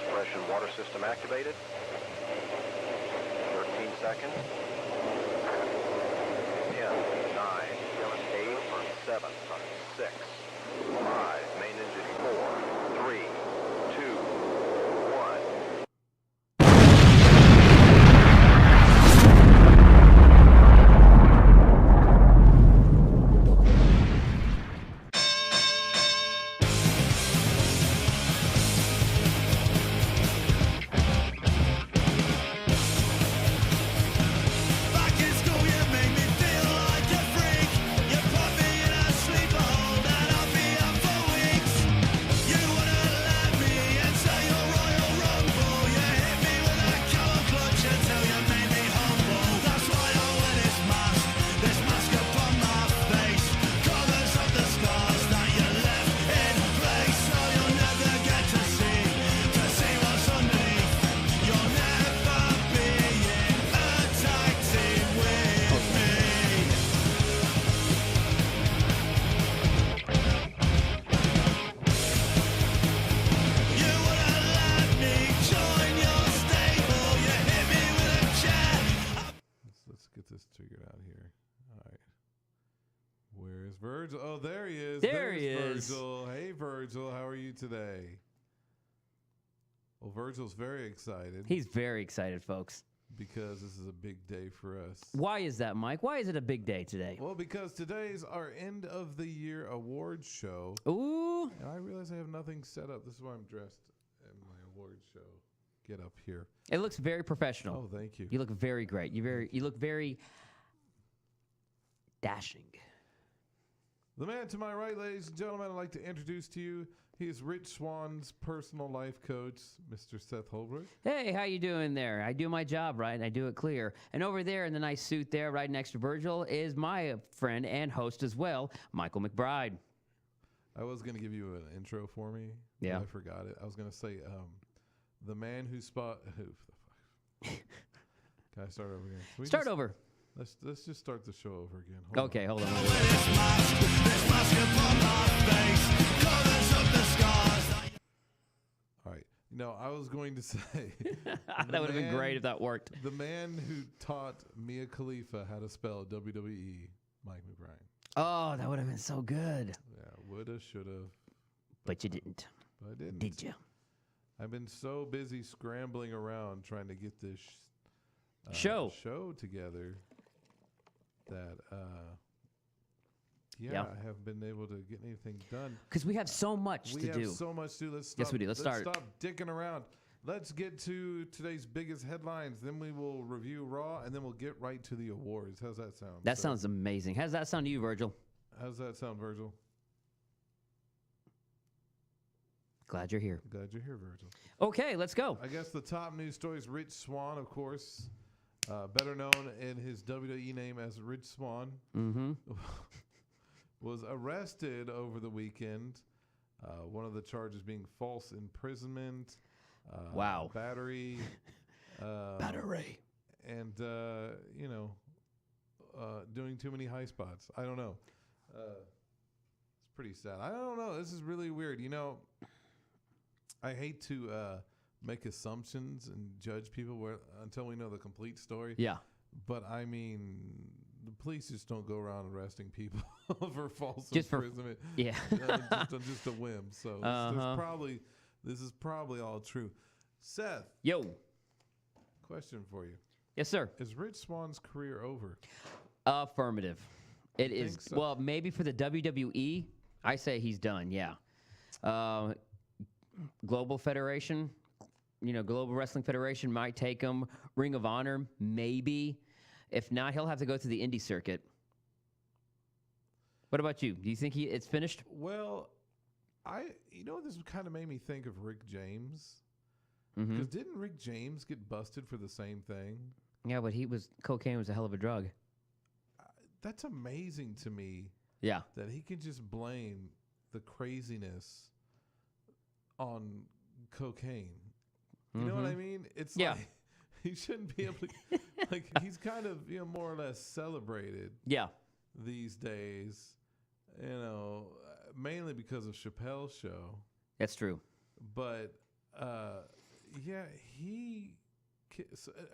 suppression water system activated. 13 seconds. 10, 9, 8, 7, 6, 5, main engine 4, 3, 2, 1. Virgil. Oh, there he is. There he is. Virgil. Hey, Virgil. How are you today? Well, Virgil's very excited. He's very excited, folks. Because this is a big day for us. Why is that, Mike? Why is it a big day today? Well, because today's our end of the year awards show. Ooh. And I realize I have nothing set up. This is why I'm dressed in my awards show. Get up here. It looks very professional. Oh, thank you. You look very great. You look very dashing. The man to my right, ladies and gentlemen, I'd like to introduce to you, he is Rich Swann's personal life coach, Mr. Seth Holbrook. Hey, how you doing there? I do my job right, and I do it clear. And over there in the nice suit there, right next to Virgil, is my friend and host as well, Michael McBride. I was going to give you an intro for me. Yeah. I forgot it. I was going to say, the man who spot... Can I start over again? Start over. Let's just start the show over again. Hold on. All right. No, I was going to say... that would have been great if that worked. The man who taught Mia Khalifa how to spell WWE, Mike McBride. Oh, that would have been so good. Yeah, woulda, shoulda. But you didn't. But I didn't. Did you? I've been so busy scrambling around trying to get this show together that I haven't been able to get anything done. Because we have so much to do. We have so much to do. Let's stop, yes, we do. Let's start. Stop dicking around. Let's get to today's biggest headlines. Then we will review Raw, and then we'll get right to the awards. How's that sound? That sounds amazing. How does that sound to you, Virgil? How's that sound, Virgil? Glad you're here. Glad you're here, Virgil. Okay, let's go. I guess the top news story is Rich Swann, of course. Better known in his WWE name as Rich Swann, was arrested over the weekend. One of the charges being false imprisonment, battery, and doing too many high spots. I don't know. It's pretty sad. I don't know. This is really weird. I hate to make assumptions and judge people until we know the complete story. Yeah. But I mean, the police just don't go around arresting people for false imprisonment. Just a whim. So this is probably all true. Seth. Yo. Question for you. Yes, sir. Is Rich Swann's career over? Affirmative. It is. So? Well, maybe for the WWE, I say he's done. Yeah. Global Federation, Global Wrestling Federation might take him. Ring of Honor, maybe. If not, he'll have to go to the indie circuit. What about you? Do you think it's finished? Well, this kind of made me think of Rick James. Because didn't Rick James get busted for the same thing? Yeah, but cocaine was a hell of a drug. That's amazing to me. Yeah. That he can just blame the craziness on cocaine. You know what I mean? It's like he shouldn't be able to he's kind of more or less celebrated these days, mainly because of Chappelle's show. That's true. But Yeah,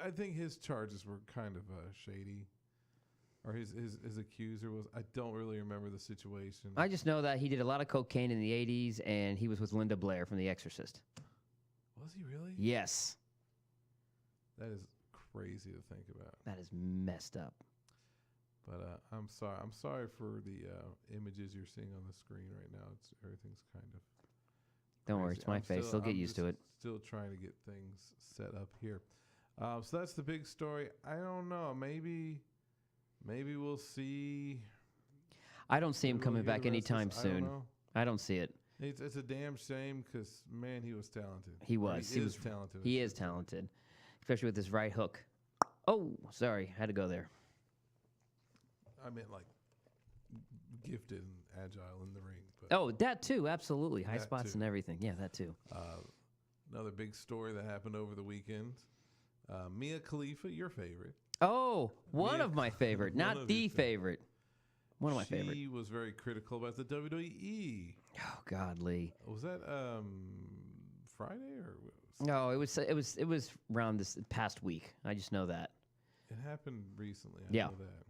I think his charges were kind of shady, or his accuser was. I don't really remember the situation. I just know that he did a lot of cocaine in the 80s, and he was with Linda Blair from The Exorcist. Was he really? Yes. That is crazy to think about. That is messed up. But I'm sorry. I'm sorry for the images you're seeing on the screen right now. Everything's kind of. Don't worry, crazy. it's my face. They'll get used to it. Still trying to get things set up here. So that's the big story. I don't know. Maybe we'll see. I don't see him coming back anytime soon. I don't see it. It's a damn shame because, man, he was talented. He was. He is talented. He is talented, especially with his right hook. Oh, sorry. Had to go there. I meant like gifted and agile in the ring. But Oh, that too. Absolutely. High That spots too. and everything. Yeah, that too. Another big story that happened over the weekend. Mia Khalifa, your favorite. Oh, one Mia- of my favorite. one Not of the your favorite. One of my favorite. She was very critical about the WWE. Oh, God, Lee. Was that Friday or? No, it was around this past week. I just know that. It happened recently. I Yeah. know that.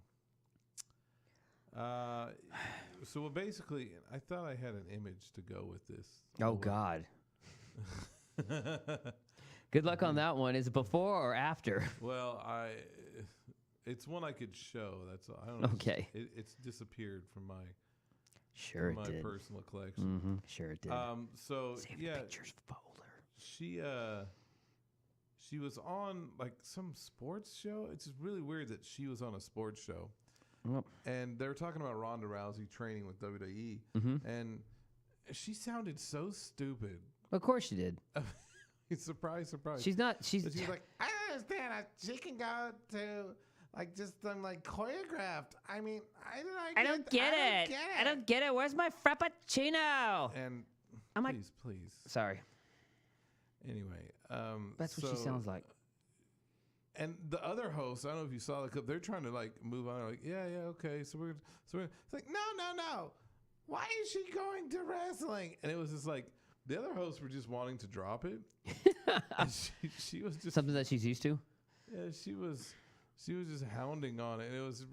So basically, I thought I had an image to go with this. Oh, God. Good luck on that one. Is it before or after? Well, it's one I could show. That's all. I don't know. Okay. It's disappeared from my Sure it my did. personal collection. Sure it did. So Save yeah, the pictures folder. she was on like some sports show. It's just really weird that she was on a sports show. Well, And they were talking about Ronda Rousey training with WWE, and she sounded so stupid. of course she did. Surprise, surprise. She's not. But she was like, I don't understand. She can go to like just some like choreographed. I mean, I don't get it. I don't get it. Where's my frappuccino? And I'm like, please. sorry. Anyway, That's what she sounds like. And the other hosts, I don't know if you saw the clip. They're trying to like move on. They're like, yeah, okay. So we're it's like, no. Why is she going to wrestling? And it was just like the other hosts were just wanting to drop it. And she was just Something that she's used to. Yeah, she was just hounding on it, and it was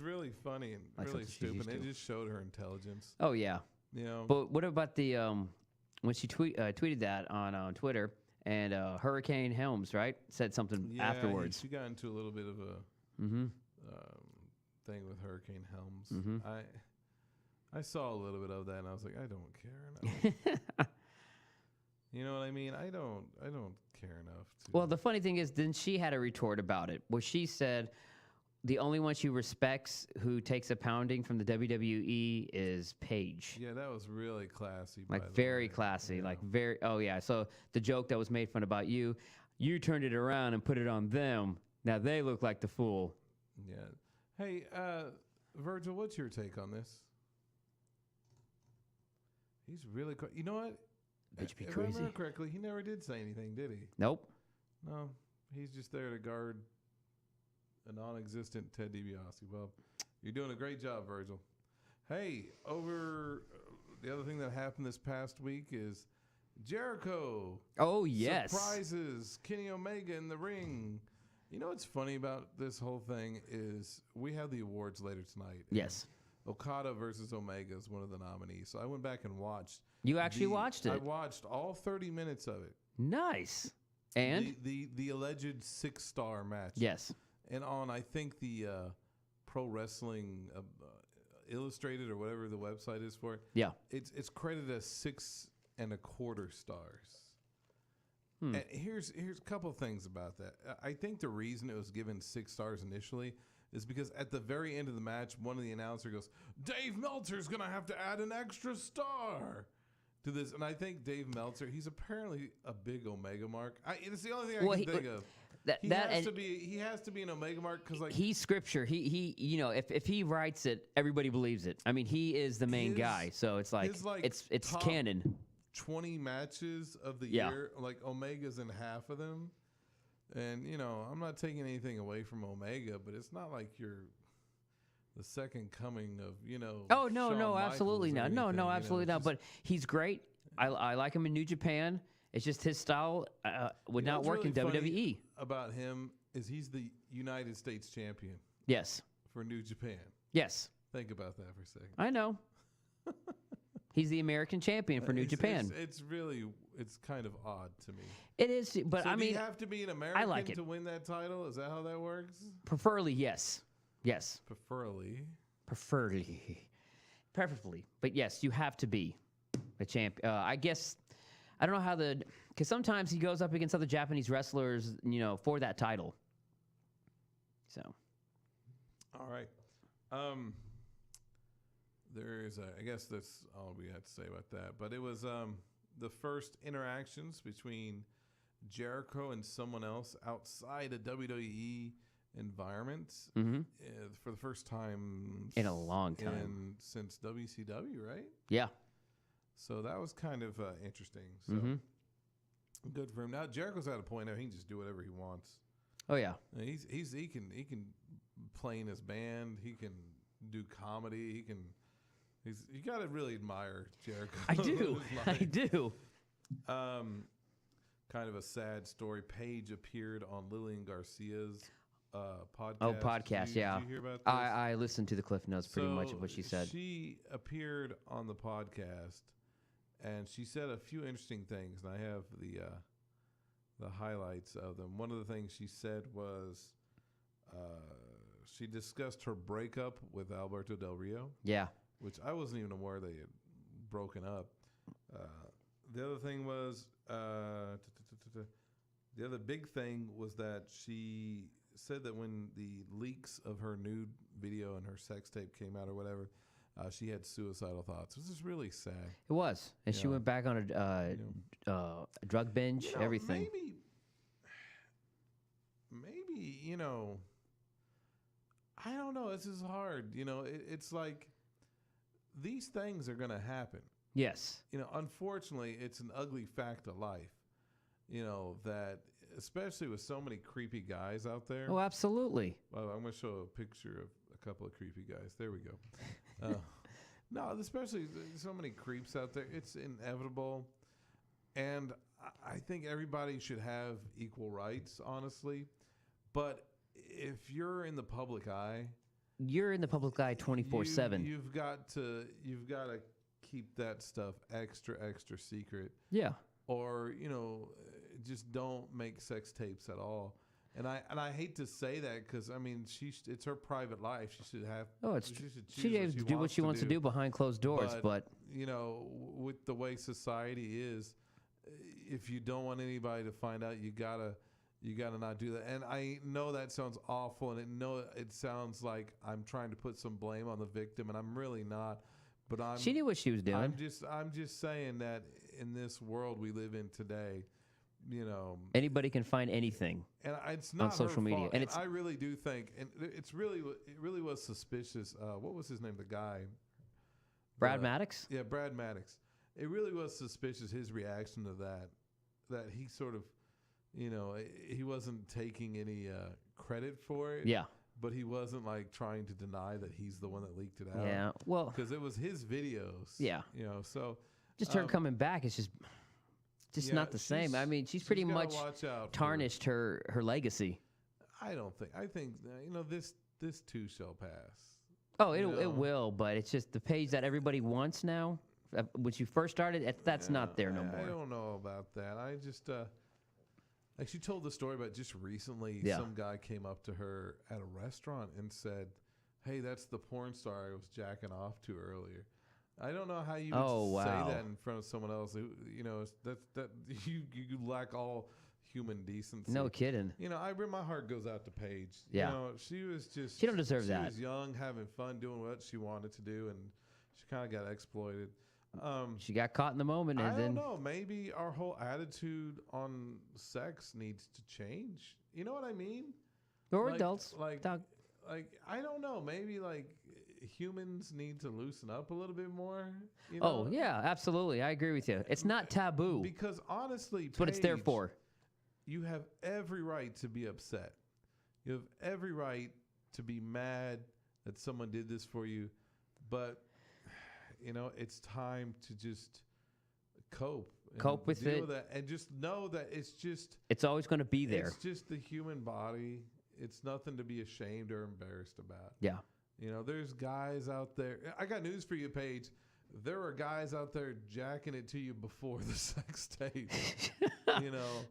really funny and Like really something she's stupid. used It to. just showed her intelligence, Oh yeah. you know. But what about the when she tweeted that on Twitter and Hurricane Helms, right, said something afterwards. she got into a little bit of a Mm-hmm. thing with Hurricane Helms. I saw a little bit of that, and I was like, I don't care enough. You know what I mean? I don't care enough. Well, the funny thing is, then she had a retort about it, where she said the only one she respects who takes a pounding from the WWE is Paige. Yeah, that was really classy. Like by the very way. classy, Yeah. like very. Oh yeah. So the joke that was made fun about you turned it around and put it on them. Now they look like the fool. Yeah. Hey, Virgil, what's your take on this? He's really. You know what? Bitch be If I crazy. remember correctly, he never did say anything, did he? Nope. No, he's just there to guard a non-existent Ted DiBiase. Well, you're doing a great job, Virgil. Hey, the other thing that happened this past week is Jericho Oh yes. surprises Kenny Omega in the ring. You know what's funny about this whole thing is we have the awards later tonight. Yes. Okada versus Omega is one of the nominees. So I went back and watched. You actually watched it. I watched all 30 minutes of it. Nice. And the alleged 6-star match. yes. And on I think the Pro Wrestling Illustrated or whatever the website is for it. Yeah. It's credited as 6.25 stars. And here's a couple of things about that. I think the reason it was given 6 stars initially is because at the very end of the match, one of the announcers goes, Dave Meltzer's going to have to add an extra star to this. And I think Dave Meltzer, he's apparently a big Omega mark. It's the only thing I can think of. He has to be an Omega mark because like He's scripture. He you know, if he writes it, everybody believes it. I mean, he is the main guy. So it's like, his, like, it's top canon. 20 matches of the Yeah. year, like Omega's in half of them. And, you know, I'm not taking anything away from Omega, but it's not like you're the second coming of, you know. Oh, no, Shawn no, Michaels absolutely or not. anything, No, you know, absolutely it's not. just- But he's great. I like him in New Japan. It's just his style would not What's work in really funny WWE. about him is he's the United States champion Yes. for New Japan. Yes. Think about that for a second. I know. He's the American champion for New Japan. It's kind of odd to me. It is, but So I do mean, you have to be an American like it. to win that title? Is that how that works? preferably, yes. Yes. Preferably. Preferably. But yes, you have to be a champ. I guess, I don't know how because sometimes he goes up against other Japanese wrestlers, for that title. So. All right. I guess that's all we had to say about that. But it was the first interactions between Jericho and someone else outside a WWE environment for the first time In a long time. since WCW, right? Yeah. So that was kind of interesting. So good for him. Now Jericho's at a point now he can just do whatever he wants. Oh yeah. He can play in his band. He can do comedy. You got to really admire Jericho. I do. I do. Kind of a sad story. Paige appeared on Lillian Garcia's podcast. Oh, podcast, yeah. Did you hear about this? I listened to the Cliff Notes pretty much of what she said. She appeared on the podcast, and she said a few interesting things, and I have the highlights of them. One of the things she said was she discussed her breakup with Alberto Del Rio. Yeah. Which I wasn't even aware they had broken up. The other thing was, the other big thing was that she said that when the leaks of her nude video and her sex tape came out or whatever, she had suicidal thoughts. This is really sad. It was. And she went back on a drug binge, everything. Maybe, I don't know. This is hard. It's like these things are going to happen. Yes. Unfortunately, it's an ugly fact of life, that especially with so many creepy guys out there. Oh, absolutely. Well, I'm going to show a picture of a couple of creepy guys. There we go. No, especially so many creeps out there. It's inevitable. And I think everybody should have equal rights, honestly. But if you're in the public eye, you're in the public eye 24/7. You've got to keep that stuff extra secret. Yeah. Or just don't make sex tapes at all. And I hate to say that because I mean it's her private life. She should have. Oh, she has to do what she wants to do behind closed doors. But with the way society is, if you don't want anybody to find out, you gotta not do that. And I know that sounds awful, and it sounds like I'm trying to put some blame on the victim, and I'm really not. But she knew what she was doing. I'm just saying that in this world we live in today, anybody can find anything. And it's not on social media, fault. and I really do think, and it really was suspicious. What was his name? The guy, Brad Maddox. Yeah, Brad Maddox. It really was suspicious his reaction to that he sort of, he wasn't taking any credit for it. Yeah. But he wasn't like trying to deny that he's the one that leaked it out. Yeah, well, because it was his videos. Yeah. So just her coming back is just not the same. I mean, she's pretty much tarnished her legacy. I think this too shall pass. Oh, it will, but it's just the page that everybody wants now. When you first started, that's not there no more. I don't know about that. I just like she told the story about just recently. Yeah. Some guy came up to her at a restaurant and said, "Hey, that's the porn star I was jacking off to earlier." I don't know how you would say that in front of someone else. That you lack all human decency. No kidding. My heart goes out to Paige. Yeah. She was just. She don't deserve that. She was young, having fun, doing what she wanted to do, and she kind of got exploited. She got caught in the moment, and I then don't know. Maybe our whole attitude on sex needs to change. You know what I mean? Or adults, like I don't know. Maybe humans need to loosen up a little bit more. Oh yeah, absolutely. I agree with you. It's not taboo because honestly, it's what it's there for. You have every right to be upset. You have every right to be mad that someone did this for you, but it's time to just cope. Cope with deal it. with that, and just know that It's always going to be there. It's just the human body. It's nothing to be ashamed or embarrassed about. Yeah. You know, there's guys out there. I got news for you, Paige. There are guys out there jacking it to you before the sex tape. You know,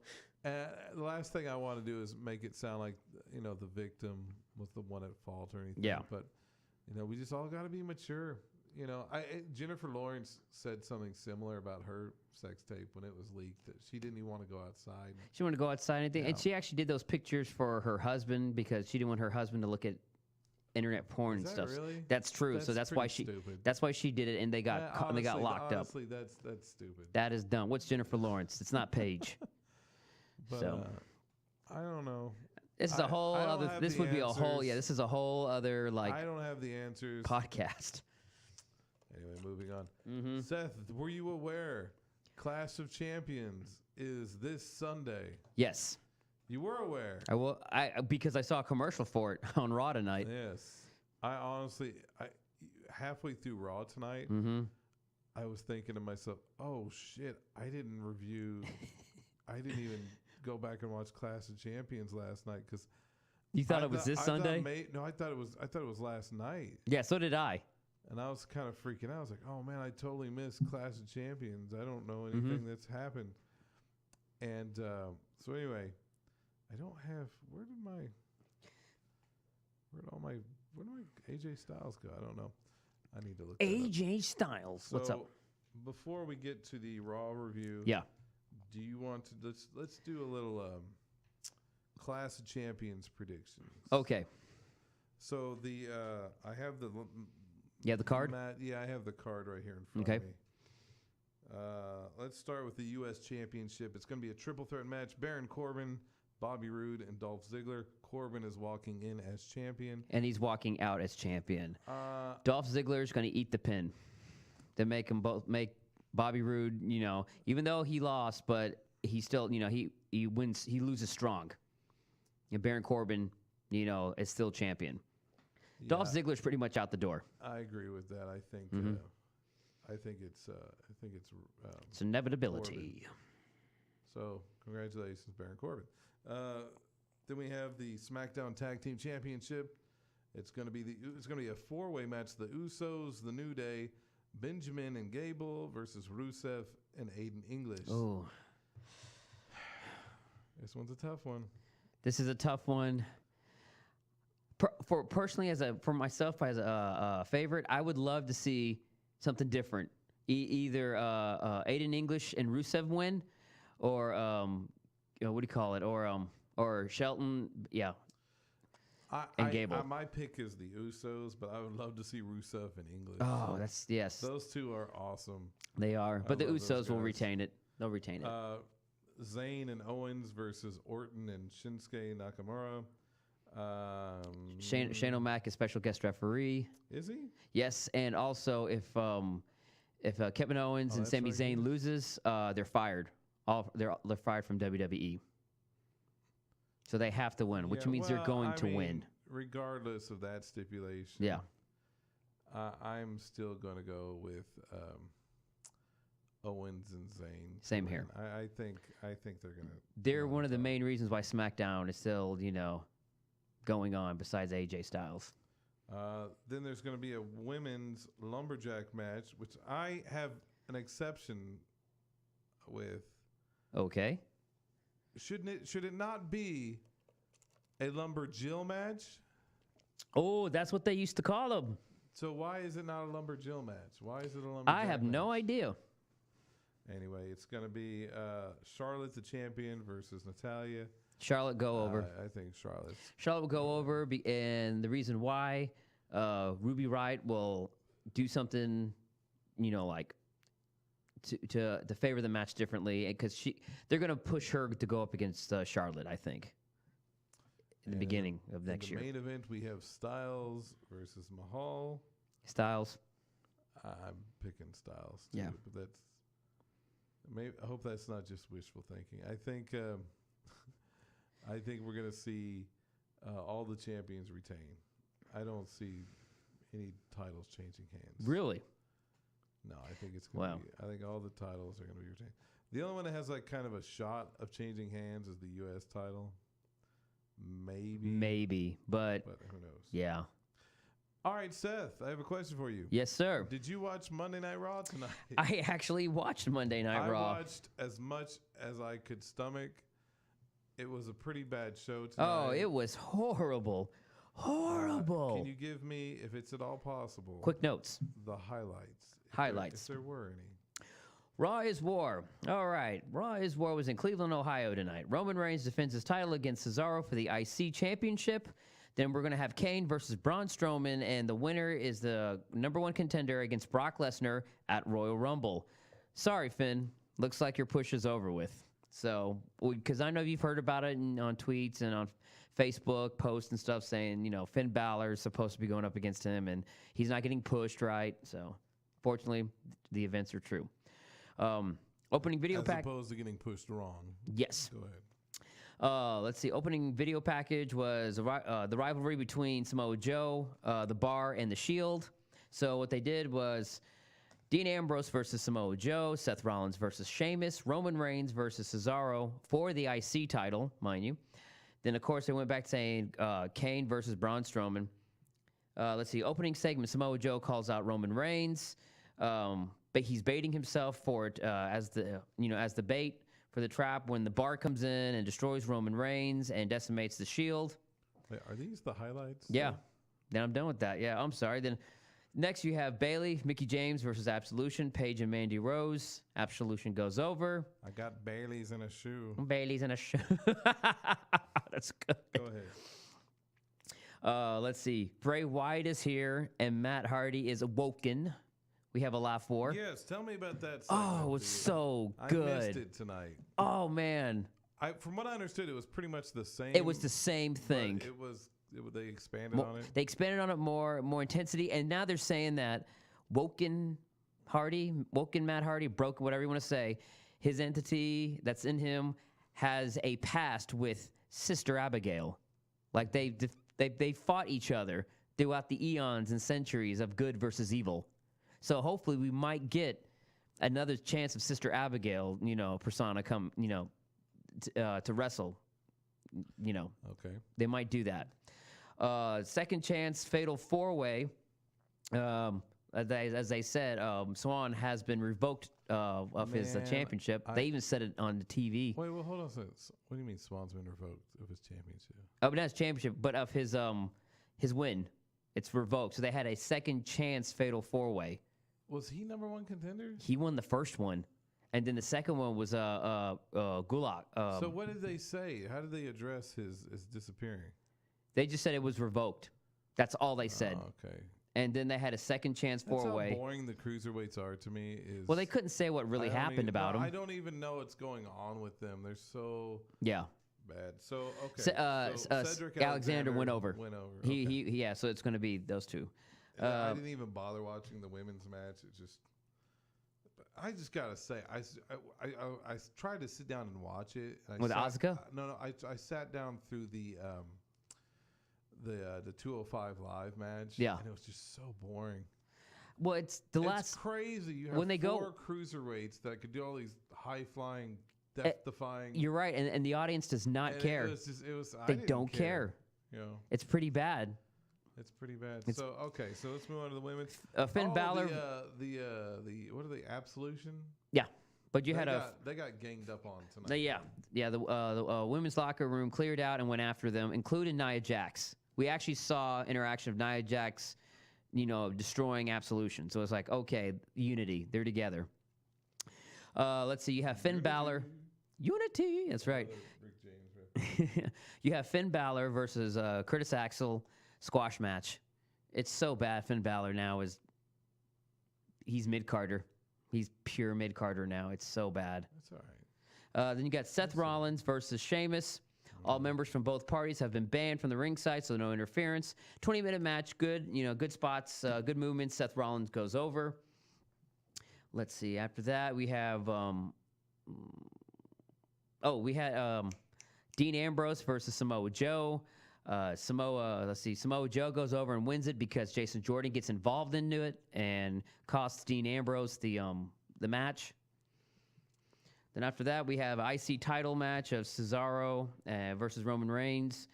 and the last thing I want to do is make it sound like, you know, the victim was the one at fault or anything. Yeah. But, you know, we just all got to be mature. You know, Jennifer Lawrence said something similar about her sex tape when it was leaked, that she didn't even want to go outside. She wanted to go outside and anything. And she actually did those pictures for her husband because she didn't want her husband to look at internet porn and Is stuff. that really? That's true. That's so that's why she stupid. that's why she did it, and they got they got locked up. Honestly, that's stupid. That is dumb. What's Jennifer Lawrence? It's not Paige. But so I don't know. this is a whole I don't other. have This the would be a whole. answers. Yeah, this is a whole other like I don't have the answers. podcast. Anyway, moving on. Mm-hmm. Seth, were you aware Clash of Champions is this Sunday? Yes, You were aware. I will. Because I saw a commercial for it on Raw tonight. Yes. I honestly, halfway through Raw tonight, Mm-hmm. I was thinking to myself, "Oh shit! I didn't even go back and watch Clash of Champions last night because You thought it was this Sunday? No, I thought it was last night, Yeah, so did I. and I was kind of freaking out. I was like, "Oh man, I totally missed Clash of Champions. I don't know anything that's happened." And so anyway, I don't have where did my AJ Styles go? I don't know. I need to look. that up. AJ Styles. What's up? So, before we get to the Raw review, Yeah. do you want to let's do a little Clash of Champions predictions? Okay. So the I have the Yeah, the card. I have the card right here in front Okay. of me. Let's start with the U.S. Championship. It's going to be a triple threat match: Baron Corbin, Bobby Roode, and Dolph Ziggler. Corbin is walking in as champion. And he's walking out as champion. Dolph Ziggler's going to eat the pin. To make Bobby Roode, you know, even though he lost, but he still, you know, he wins, he loses strong. And Baron Corbin, you know, is still champion. Dolph Ziggler's pretty much out the door. I agree with that. I think it's It's inevitability. Corbin. So congratulations, Baron Corbin. Then we have the SmackDown Tag Team Championship. It's going to be a 4-way match: the Usos, the New Day, Benjamin and Gable versus Rusev and Aiden English. Oh, This one's a tough one. this is a tough one. Personally, for myself as a favorite, I would love to see something different. Either Aiden English and Rusev win, or what do you call it? Or Shelton, yeah. And Gable. My pick is the Usos, but I would love to see Rusev and English. Oh, that's yes. Those two are awesome. They are, but the love those Usos will guys. retain it. They'll retain it. Zayn and Owens versus Orton and Shinsuke Nakamura. Shane O'Mac is special guest referee. Is he? Yes, and also if Kevin Owens and that's Sami right, Zayn yes. loses, they're fired. They're fired from WWE. So they have to win, which Yeah, means they're well, going I to mean, win. Regardless of that stipulation. Yeah. I'm still going to go with Owens and Zayn. Same here. I think they're going to. They're one of the main reasons why SmackDown is still, you know, going on besides AJ Styles. Then there's going to be a women's lumberjack match, which I have an exception with. Okay. Should it not be a lumberjill match? Oh, that's what they used to call them. So why is it not a lumberjill match? Why is it a lumberjack I have no match? idea. Anyway, it's going to be Charlotte the champion versus Natalya. Charlotte go over. I think Charlotte's. Charlotte will go over, and the reason why, Ruby Riott will do something, you know, like to favor the match differently, because they're going to push her to go up against Charlotte, I think, in the beginning of next year. In the main event, we have Styles versus Mahal. Styles. I'm picking Styles too, Yeah. but that's maybe. I hope that's not just wishful thinking. I think we're going to see all the champions retain. I don't see any titles changing hands. Really? No, I think it's going to Wow. be. I think all the titles are going to be retained. The only one that has like kind of a shot of changing hands is the U.S. title. Maybe, but who knows? yeah. All right, Seth, I have a question for you. Yes, sir. Did you watch Monday Night Raw tonight? I actually watched Monday Night Raw. I watched as much as I could stomach. It was a pretty bad show tonight. Oh, it was horrible. Horrible. Can you give me, if it's at all possible, quick notes? the highlights? Highlights. If there were any. Raw is War. All right. Raw is War was in Cleveland, Ohio tonight. Roman Reigns defends his title against Cesaro for the IC Championship. Then we're going to have Kane versus Braun Strowman, and the winner is the #1 contender against Brock Lesnar at Royal Rumble. Sorry, Finn. Looks like your push is over with. So, because I know you've heard about it on tweets and on Facebook posts and stuff saying, you know, Finn Balor is supposed to be going up against him, and he's not getting pushed right. So, fortunately, the events are true. Opening video pack. As opposed to getting pushed wrong. Yes. Go ahead. Let's see. Opening video package was the rivalry between Samoa Joe, the Bar, and the Shield. So what they did was Dean Ambrose versus Samoa Joe, Seth Rollins versus Sheamus, Roman Reigns versus Cesaro for the IC title, mind you. Then, of course, they went back saying Kane versus Braun Strowman. Let's see. Opening segment, Samoa Joe calls out Roman Reigns, but he's baiting himself for it as the bait for the trap when the Bar comes in and destroys Roman Reigns and decimates the Shield. Wait, are these the highlights? Yeah. Then I'm done with that. Yeah, I'm sorry. Then next you have Bayley, Mickie James versus Absolution, Paige and Mandy Rose. Absolution goes over. I got Bailey's in a shoe. Bailey's in a shoe. That's good. Go ahead. Let's see. Bray Wyatt is here and Matt Hardy is awoken. We have a laugh for. Yes, tell me about that. Oh, it was so good. I missed it tonight. Oh, man. From what I understood, it was pretty much the same. It was the same thing. They expanded on it. They expanded on it more intensity, and now they're saying that woken Matt Hardy, broken, whatever you want to say, his entity that's in him has a past with Sister Abigail. Like they fought each other throughout the eons and centuries of good versus evil. So hopefully we might get another chance of Sister Abigail, persona come, to wrestle. Okay. They might do that. Second chance, fatal 4-way. As they said, Swan has been revoked of his championship. They even said it on the TV. Wait, well, hold on a second. What do you mean Swan's been revoked of his championship? But not his championship, but of his win. It's revoked. So they had a second chance fatal 4-way. Was he #1 contender? He won the first one, and then the second one was Gulak. So what did they say? How did they address his disappearing? They just said it was revoked. That's all they said. Oh, okay. And then they had a second chance 4-way. That's how boring the cruiserweights are to me. Well, they couldn't say what really happened about them. I don't even know what's going on with them. They're so bad. So okay. Cedric Alexander went over. Okay. He so it's going to be those two. I didn't even bother watching the women's match. I just gotta say, I tried to sit down and watch it. With Asuka? No. I sat down through the 205 live match. Yeah, and it was just so boring. Well, it's crazy. You have when they four cruiserweights that could do all these high flying, death defying. You're right, and the audience does not care. They don't care. It's pretty bad. It's pretty bad. So let's move on to the women's. Finn Balor. What are they? Absolution. Yeah, but they got ganged up on tonight. The women's locker room cleared out and went after them, including Nia Jax. We actually saw interaction of Nia Jax, destroying Absolution. So it's like, okay, unity. They're together. Let's see. You have Finn Balor. Unity. That's right. Rick James. You have Finn Balor versus Curtis Axel. Squash match. It's so bad. Finn Balor now he's mid-carder. He's pure mid-carder now. It's so bad. That's all right. Then you got Seth Rollins versus Sheamus. All members from both parties have been banned from the ringside, so no interference. 20-minute match. Good, good spots, good movements. Seth Rollins goes over. Let's see. After that, we have Dean Ambrose versus Samoa Joe. Samoa Joe goes over and wins it because Jason Jordan gets involved into it and costs Dean Ambrose the match. Then after that, we have IC title match of Cesaro versus Roman Reigns.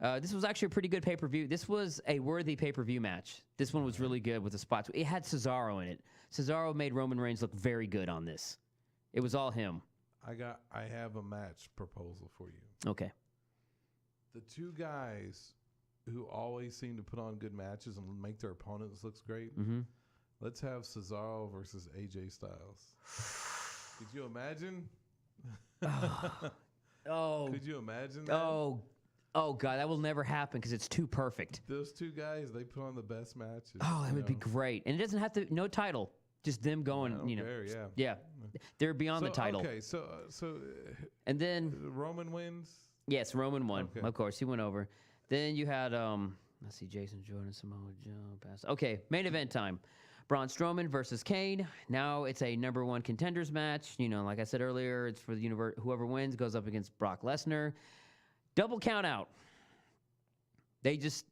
This was actually a pretty good pay-per-view. This was a worthy pay-per-view match. This one was really good with the spots. It had Cesaro in it. Cesaro made Roman Reigns look very good on this. It was all him. I have a match proposal for you. Okay. The two guys who always seem to put on good matches and make their opponents look great. Mm-hmm. Let's have Cesaro versus AJ Styles. Could you imagine? Oh. Could you imagine that? Oh, God, that will never happen because it's too perfect. Those two guys, they put on the best matches. Oh, that would be great. And it doesn't have to, no title. Just them going, Care, Yeah. They're beyond the title. Okay, so and then Roman wins? Yes, Roman won. Okay. Of course, he went over. Then you had let's see, Jason Jordan, Samoa Joe, pass. Okay, main event time. Braun Strowman versus Kane. Now it's a number one contenders match. Like I said earlier, it's for the universe. Whoever wins goes up against Brock Lesnar. Double count out. They just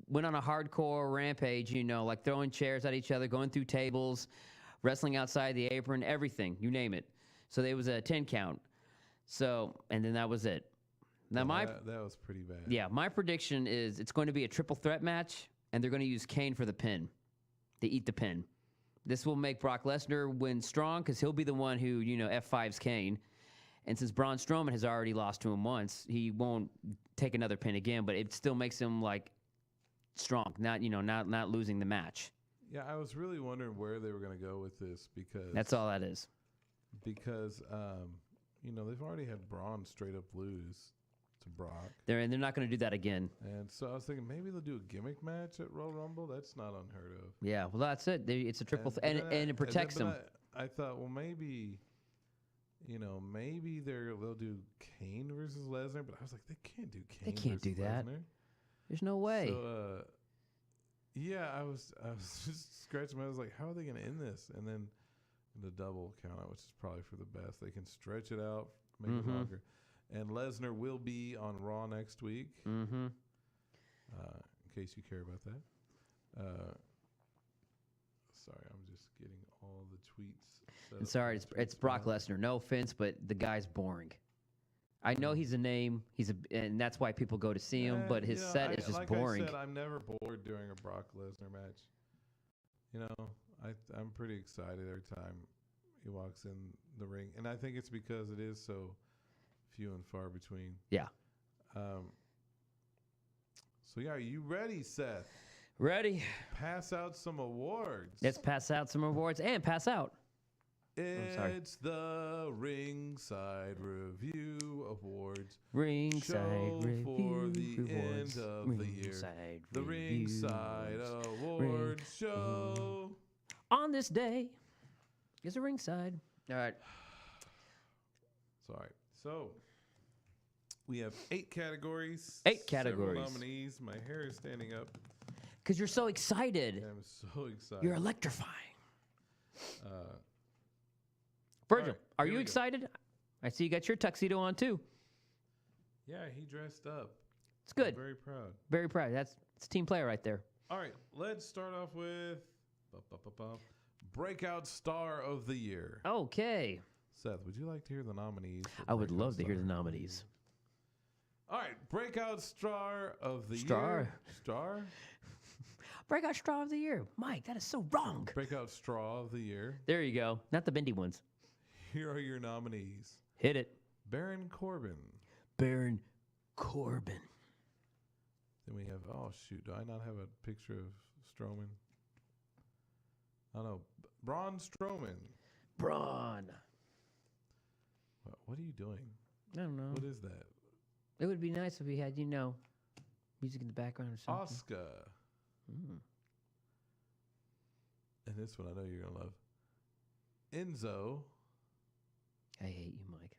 went on a hardcore rampage, like throwing chairs at each other, going through tables, wrestling outside the apron, everything, you name it. So there was a 10 count. So, and then that was it. Now that was pretty bad. Yeah, my prediction is it's going to be a triple threat match, and they're going to use Kane for the pin. They eat the pin. This will make Brock Lesnar win strong because he'll be the one who, F5s Kane. And since Braun Strowman has already lost to him once, he won't take another pin again, but it still makes him, strong, not losing the match. Yeah, I was really wondering where they were going to go with this because... That's all that is. Because, they've already had Braun straight up lose to Brock. They're not going to do that again. And so I was thinking maybe they'll do a gimmick match at Royal Rumble. That's not unheard of. Yeah, well, that's it. It's a triple and it protects them. I thought, well, maybe they'll do Kane versus Lesnar, but I was like, they can't do Kane. They can't do that. Lesnar. There's no way. So, yeah, I was just scratching my head. I was like, how are they going to end this? And then the double count out, which is probably for the best. They can stretch it out, make it longer. And Lesnar will be on Raw next week. Mm-hmm. In case you care about that. Sorry, I'm just getting all the tweets. And sorry, it's Brock Lesnar. No offense, but the guy's boring. I know he's a name. And that's why people go to see him. But his set is just boring. Like I said, I'm never bored during a Brock Lesnar match. I'm pretty excited every time he walks in the ring, and I think it's because it is so few and far between. Yeah. So yeah, are you ready, Seth? Ready. Pass out some awards. Let's pass out some awards and pass out. It's the Ringside Review Awards. Ringside Review for the Awards. end of the year. The Ringside Awards show. On this day is a Ringside. All right. Sorry. So we have 8 categories. 8 categories. Several nominees. My hair is standing up. Because you're so excited. I'm so excited. You're electrifying. right, Virgil, are here you we go. excited? I see you got your tuxedo on too. Yeah, he dressed up. It's good. I'm very proud. Very proud. It's team player right there. All right, let's start off with Breakout Star of the Year. Okay. Seth, would you like to hear the nominees? I would love to hear the nominees. All right, Breakout Star of the Star. Year. Star? Breakout Straw of the Year. Mike, that is so wrong. Breakout Straw of the Year. There you go. Not the bendy ones. Here are your nominees. Hit it. Baron Corbin. Baron Corbin. Then we have, oh shoot, do I not have a picture of Strowman? Oh no, Braun Strowman. Braun. What are you doing? I don't know. What is that? It would be nice if we had, music in the background or something. Oscar. And this one I know you're going to love. Enzo. I hate you, Mike.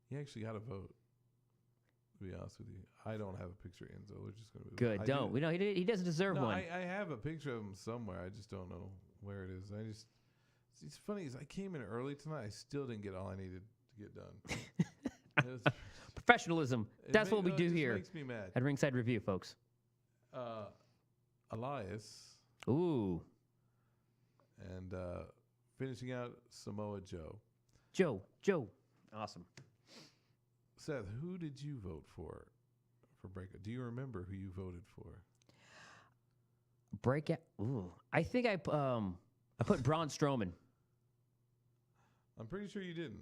He actually got a vote, to be honest with you. I don't have a picture of Enzo. We're just going to Good. Don't. We know he doesn't deserve one. I have a picture of him somewhere. I just don't know where it is. It's funny is I came in early tonight. I still didn't get all I needed to get done. Professionalism. That's what we do here Makes me mad. at Ringside Review, folks. Elias. Ooh. And finishing out Samoa Joe. Joe. Awesome. Seth, who did you vote for Breakout? Do you remember who you voted for? Breakout. Ooh. I think I put Braun Strowman. I'm pretty sure you didn't.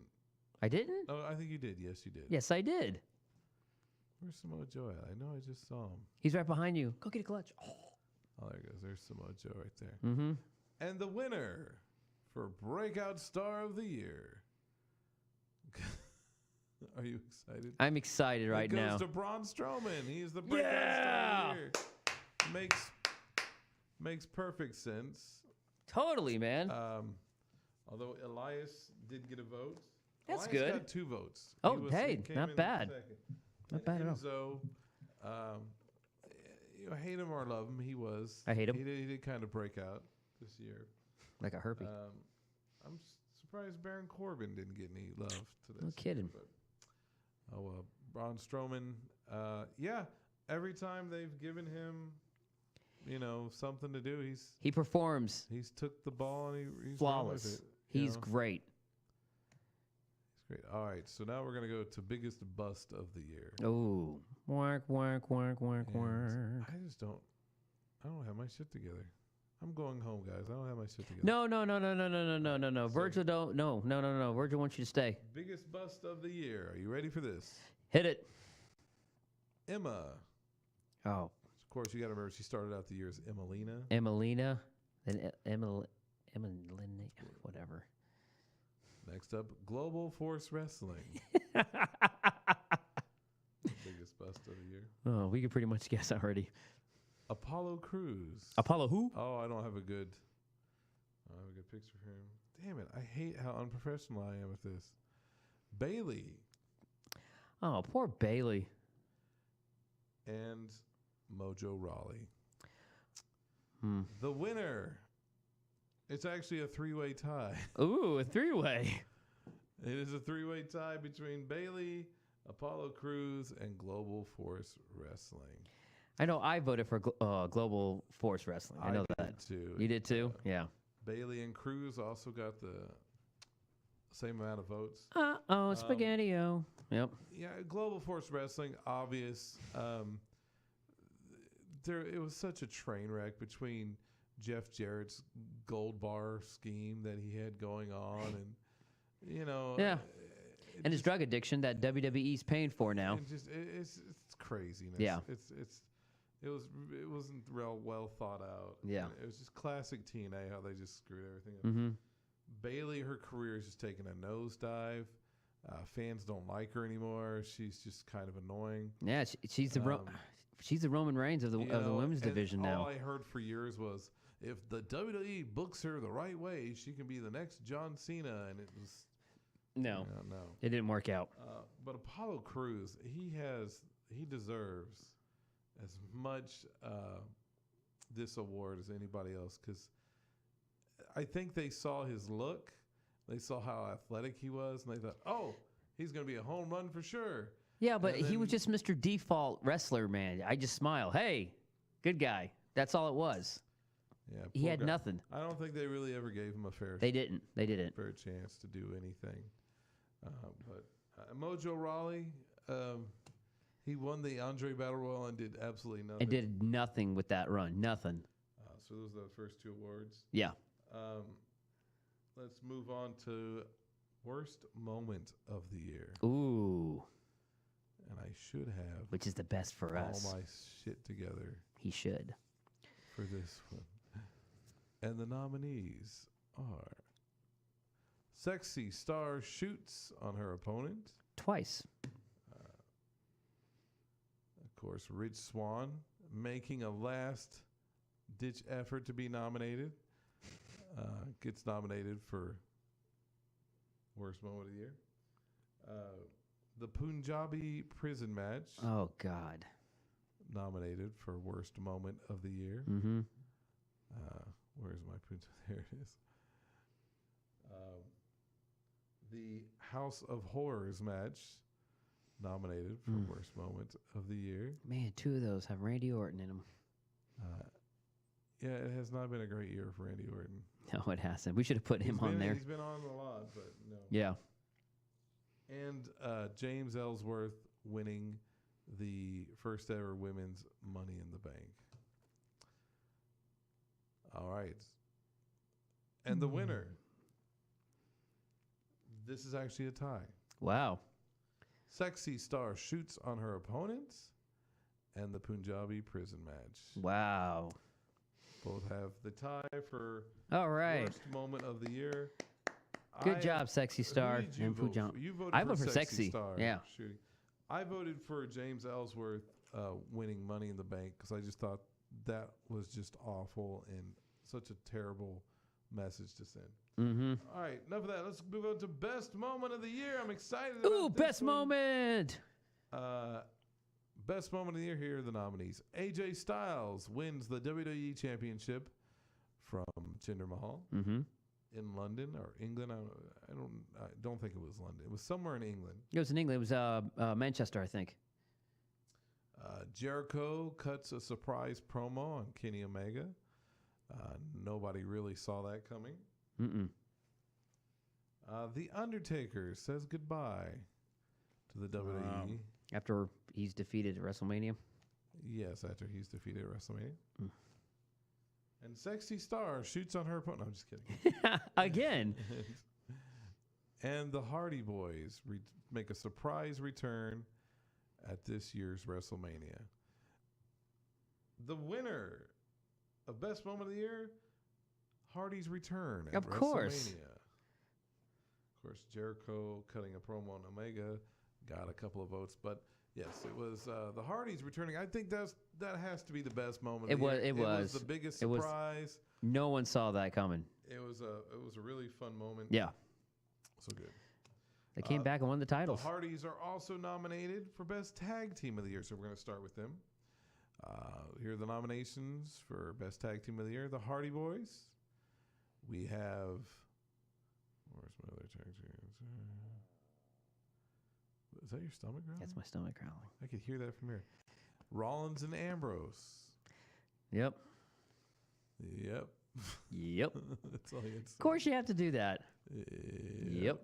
I didn't? Oh, I think you did. Yes, you did. Yes, I did. Where's Samoa Joe at? I know I just saw him. He's right behind you. Go get a clutch. Oh, there he goes. There's Samoa Joe right there. Mm-hmm. And the winner for Breakout Star of the Year. Are you excited? I'm excited right now. It goes to Braun Strowman. He's the Breakout Star of the Year. Makes perfect sense. Totally, man. Although Elias did get a vote. That's Elias good. got 2 votes. Oh, He hey, came not in bad. second. Not bad at all. Enzo, you know, hate him or love him, he was. I hate him. He did kind of break out this year. Like a herpy. I'm surprised Baron Corbin didn't get any love to this. No kidding. But, Braun Strowman. Yeah, every time they've given him, you know, something to do, he performs he's took the ball and he's flawless. run with it, He's great. He's great. All right, so now we're gonna go to biggest bust of the year. Oh, work. And I don't have my shit together. I'm going home, guys. I don't have my shit together. No. Virgil don't. No. Virgil wants you to stay. Biggest bust of the year. Are you ready for this? Hit it. Emma. Oh, Of course, you got to remember she started out the year as Emelina. Emelina. Then Emelina. Whatever. Next up, Global Force Wrestling. Biggest bust of the year. Oh, we could pretty much guess already. Apollo Crews. Apollo who? Oh, I don't have a good picture for him. Damn it! I hate how unprofessional I am at this. Bailey Oh, poor Bailey. and Mojo Rawley. The The winner. It's actually a 3-way tie. Ooh, a 3-way. It is a 3-way tie between Bailey, Apollo Crews, and Global Force Wrestling. I know I voted for Global Force Wrestling. I know that. Did too. You did too? Yeah. Bailey and Crews also got the same amount of votes. Spaghetti-O. Yep. Yeah, Global Force Wrestling, obvious. It was such a train wreck between Jeff Jarrett's gold bar scheme that he had going on, and you know, Yeah. And his drug addiction that WWE's paying for now. It's craziness. Yeah. It wasn't real well thought out. Yeah. And it was just classic TNA how they just screwed everything up. Mm-hmm. Bailey, her career is just taking a nosedive. Fans don't like her anymore. She's just kind of annoying. Yeah, she's the Roman Reigns of the women's division now. All I heard for years was, if the WWE books her the right way, she can be the next John Cena, and it was No, no. it didn't work out. But Apollo Crews, he deserves as much this award as anybody else, because I think they saw his look, they saw how athletic he was, and they thought, oh, he's going to be a home run for sure. Yeah, but he was just Mr. Default wrestler, man. I just smile. Hey, good guy. That's all it was. Yeah, He poor had guy. nothing. I don't think they really ever gave him a fair They didn't. fair chance to do anything. But Mojo Rawley, he won the Andre Battle Royal and did absolutely nothing. It did nothing with that run. Nothing. So those are the first 2 awards. Yeah. Let's move on to worst moment of the year. Ooh. And I should have Which is the best for us. all my shit together He should. for this one. And the nominees are Sexy Star shoots on her opponent. Twice. Of course, Rich Swann making a last-ditch effort to be nominated. Gets nominated for worst moment of the year. The Punjabi prison match Oh, God. nominated for worst moment of the year. Mm-hmm. Where's my Punjabi? There it is. The House of Horrors match nominated for worst moment of the year. Man, 2 of those have Randy Orton in them. Yeah, it has not been a great year for Randy Orton. No, it hasn't. We should have put him on there. He's been on a lot, but no. Yeah. And James Ellsworth winning the first ever women's Money in the Bank. All right. And the winner. This is actually a tie. Wow. Sexy Star shoots on her opponents and the Punjabi prison match. Wow. Both have the tie for All right. worst moment of the year. Good job, Sexy Star. Who did you vote for? You voted I for voted for Sexy. Star Yeah. shooting. I voted for James Ellsworth winning Money in the Bank because I just thought that was just awful and such a terrible message to send. Mm-hmm. All right, enough of that. Let's move on to best moment of the year. I'm excited about Ooh, this best one. moment. Best moment of the year. Here are the nominees. AJ Styles wins the WWE Championship from Jinder Mahal Mm-hmm. in London or England. I don't think it was London. It was somewhere in England. It was in England. It was Manchester, I think. Jericho cuts a surprise promo on Kenny Omega. Nobody really saw that coming. Mm-mm. The Undertaker says goodbye to the WWE. After he's defeated at WrestleMania. Yes, after he's defeated at WrestleMania. Mm. And Sexy Star shoots on her opponent. No, I'm just kidding. Again. And the Hardy Boys make a surprise return at this year's WrestleMania. The winner of Best Moment of the Year, Hardy's return at Of course. WrestleMania. Of course, Jericho cutting a promo on Omega got a couple of votes, but yes, it was the Hardys returning. I think that has to be the best moment. Of the year. It was the biggest surprise. No one saw that coming. It was a really fun moment. Yeah. So good. They came back and won the titles. The Hardys are also nominated for Best Tag Team of the Year, so we're going to start with them. Here are the nominations for Best Tag Team of the Year. The Hardy Boys. We have... Where's my other tag team? Is that your stomach growling? That's my stomach growling. I could hear that from here. Rollins and Ambrose. Yep. Yep. Yep. That's all you had to say. Of course you have to do that. Yep.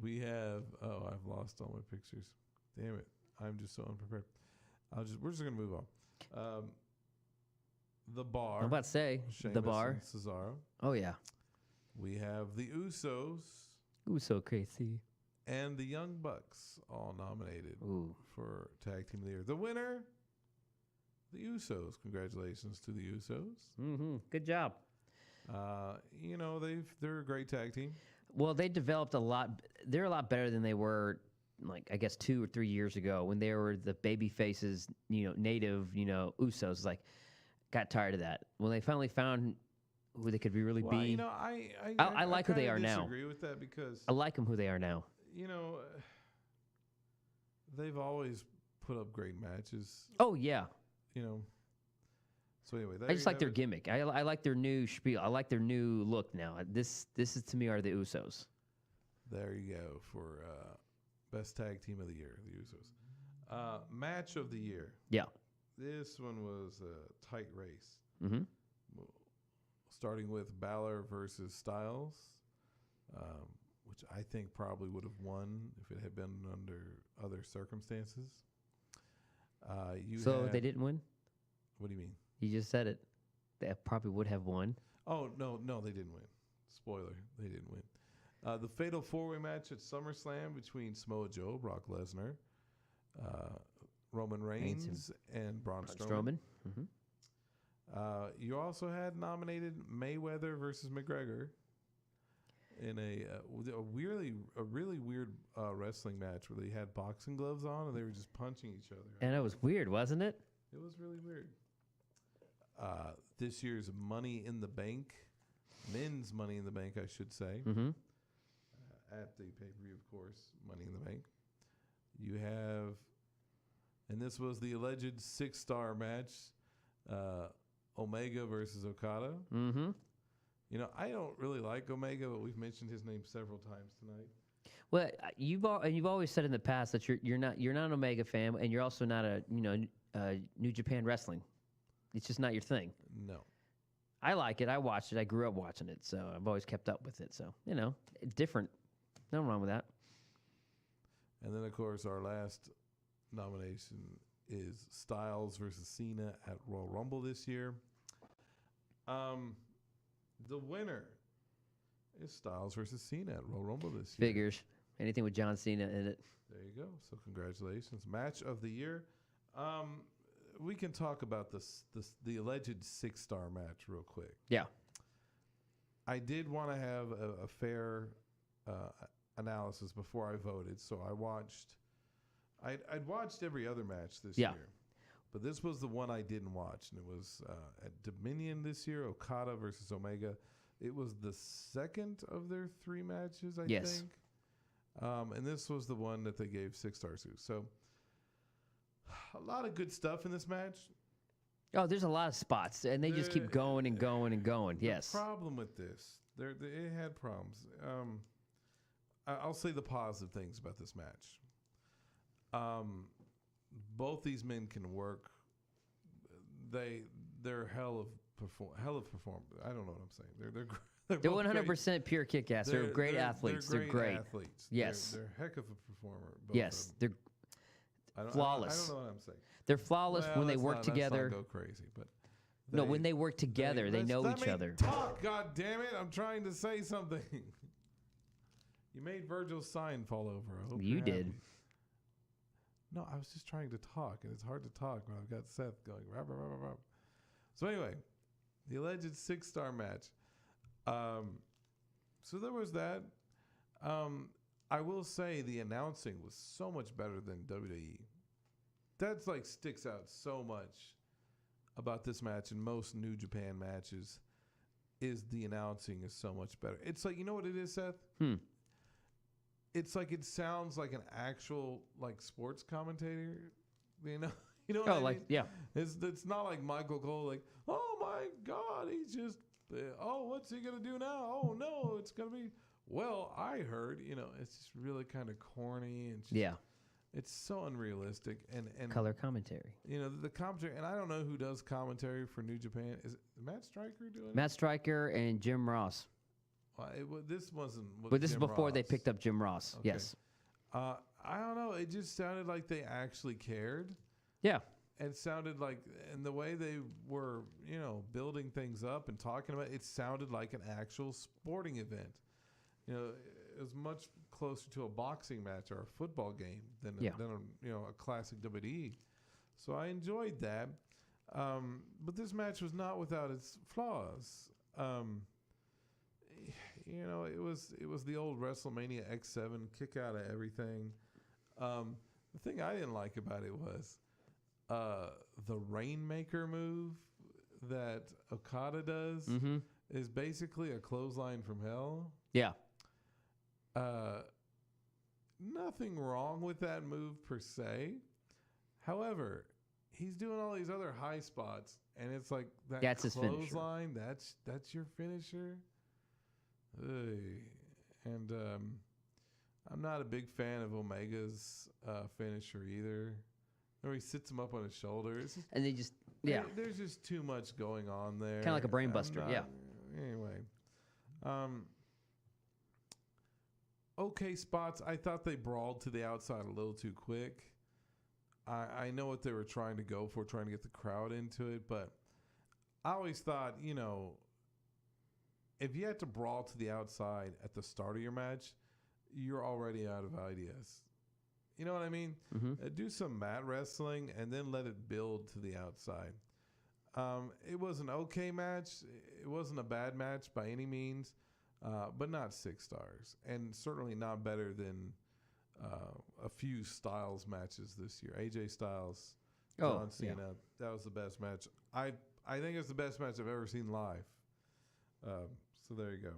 We have... Oh, I've lost all my pictures. Damn it. I'm just so unprepared. We're just going to move on. The Bar. I'm about to say, Sheamus the Bar. and Cesaro. Oh, yeah. We have the Usos Ooh, so crazy. and the Young Bucks all nominated Ooh. for Tag Team of the Year. The winner, the Usos. Congratulations to the Usos. Mm-hmm. Good job. They're a great tag team. Well, they developed a lot. They're a lot better than they were, like, I guess 2 or 3 years ago when they were the baby faces, native, Usos. Like, got tired of that. When they finally found who they could really be. I like who they are now. I disagree with that because I like them who they are now. They've always put up great matches. Oh, yeah. So anyway, I just like their gimmick. I like their new spiel. I like their new look now. This is, to me, are the Usos. There you go for Best Tag Team of the Year, the Usos. Match of the Year. Yeah. This one was a tight race. Mm-hmm. Starting with Balor versus Styles, which I think probably would have won if it had been under other circumstances. They didn't win? What do you mean? You just said it. They probably would have won. Oh, no, they didn't win. Spoiler, they didn't win. The Fatal 4-Way match at SummerSlam between Samoa Joe, Brock Lesnar, Roman Reigns, and Braun Strowman. Mm-hmm. You also had nominated Mayweather versus McGregor in a really weird wrestling match where they had boxing gloves on and they were just punching each other. And it was weird, wasn't it? It was really weird. This year's Money in the Bank, men's Money in the Bank, I should say, mm-hmm. At the pay-per-view, of course, Money in the Bank. You have, and this was the alleged 6-star match, Omega versus Okada. Mm-hmm. I don't really like Omega, but we've mentioned his name several times tonight. Well, you've always said in the past that you're not an Omega fan, and you're also not a New Japan Wrestling. It's just not your thing. No. I like it. I watched it. I grew up watching it, so I've always kept up with it. So it's different. Nothing wrong with that. And then, of course, our last nomination is Styles versus Cena at Royal Rumble this year. The winner is Styles versus Cena at Royal Rumble this year. Figures. Anything with John Cena in it. There you go. So congratulations. Match of the year. We can talk about the alleged 6-star match real quick. Yeah. I did want to have a fair analysis before I voted, so I watched. I'd watched every other match this year, but this was the one I didn't watch, and it was at Dominion this year, Okada versus Omega. It was the second of their 3 matches, I think. And this was the one that they gave 6 stars to. So a lot of good stuff in this match. Oh, there's a lot of spots, and they just keep going and going and going. Yes. The problem with this, it had problems. I'll say the positive things about this match. Both these men can work. They're hell of perform. I don't know what I'm saying. They're 100% pure kick-ass. They're great athletes. They're great athletes. Yes. They're heck of a performer. Yes. They're flawless. I don't know what I'm saying. They're flawless when they work together. Let's not go crazy, but when they work together, they know each other. Talk, God damn it! I'm trying to say something. You made Virgil's sign fall over. I hope you did. Happy. No, I was just trying to talk, and it's hard to talk when I've got Seth going. Rah, rah, rah, rah, rah. So anyway, the alleged 6-star match. So there was that. I will say the announcing was so much better than WWE. That's sticks out so much about this match and most New Japan matches is the announcing is so much better. It's you know what it is, Seth? It's it sounds like an actual sports commentator. You know what I mean? Yeah. It's not like Michael Cole oh my God, he's just what's he gonna do now? Oh no, it's gonna be I heard, it's just really kind of corny and just, it's so unrealistic and color commentary. The commentary, and I don't know who does commentary for New Japan. Is it Matt Stryker doing it? Matt Stryker and Jim Ross. This wasn't. But this Jim is before Ross. they picked up Jim Ross. Okay. Yes. I don't know. It just sounded like they actually cared. Yeah. It sounded and the way they were, building things up and talking about it sounded like an actual sporting event. It was much closer to a boxing match or a football game than a classic WWE. So I enjoyed that. But this match was not without its flaws. It was the old WrestleMania X7 kick out of everything. The thing I didn't like about it was the Rainmaker move that Okada does is basically a clothesline from hell. Yeah. Nothing wrong with that move per se. However, he's doing all these other high spots, and it's that's his clothesline. That's your finisher. And I'm not a big fan of Omega's finisher either. Or he sits him up on his shoulders, and they just There's just too much going on there. Kind of like a brain buster. Anyway. Okay spots. I thought they brawled to the outside a little too quick. I know what they were trying to go for, trying to get the crowd into it, but I always thought, if you had to brawl to the outside at the start of your match, you're already out of ideas. You know what I mean? Mm-hmm. Do some mat wrestling and then let it build to the outside. It was an okay match. It wasn't a bad match by any means. But not 6 stars, and certainly not better than a few Styles matches this year. AJ Styles, John Cena, that was the best match. I think it's the best match I've ever seen live. So there you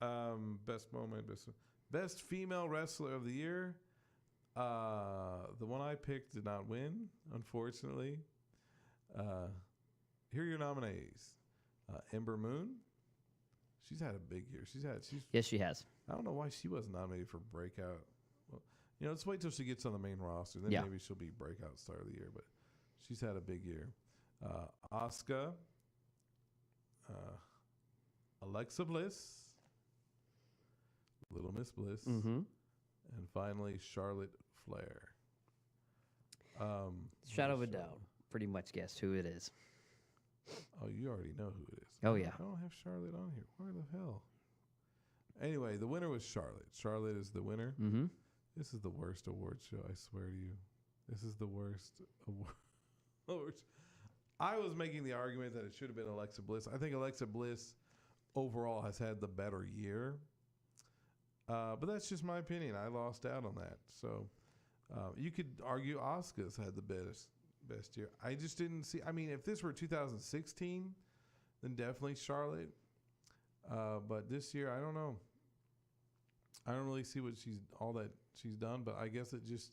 go. Best moment, best female wrestler of the year. The one I picked did not win, unfortunately. Here are your nominees: Ember Moon. She's had a big year. Yes, she has. I don't know why she wasn't nominated for breakout. Well, let's wait till she gets on the main roster. Then maybe she'll be breakout star of the year. But she's had a big year. Asuka, Alexa Bliss, Little Miss Bliss, and finally Charlotte Flair. Shadow of a doubt. Pretty much guessed who it is. Oh, you already know who it is. Oh, yeah. I don't have Charlotte on here. Where the hell? Anyway, the winner was Charlotte. Charlotte is the winner. Mm-hmm. This is the worst award show, I swear to you. This is the worst award. I was making the argument that it should have been Alexa Bliss. I think Alexa Bliss overall has had the better year. But that's just my opinion. I lost out on that. So you could argue Asuka's had the best year. I just didn't see. I mean, if this were 2016, then definitely Charlotte. But this year, I don't know. I don't really see all that she's done, but I guess it just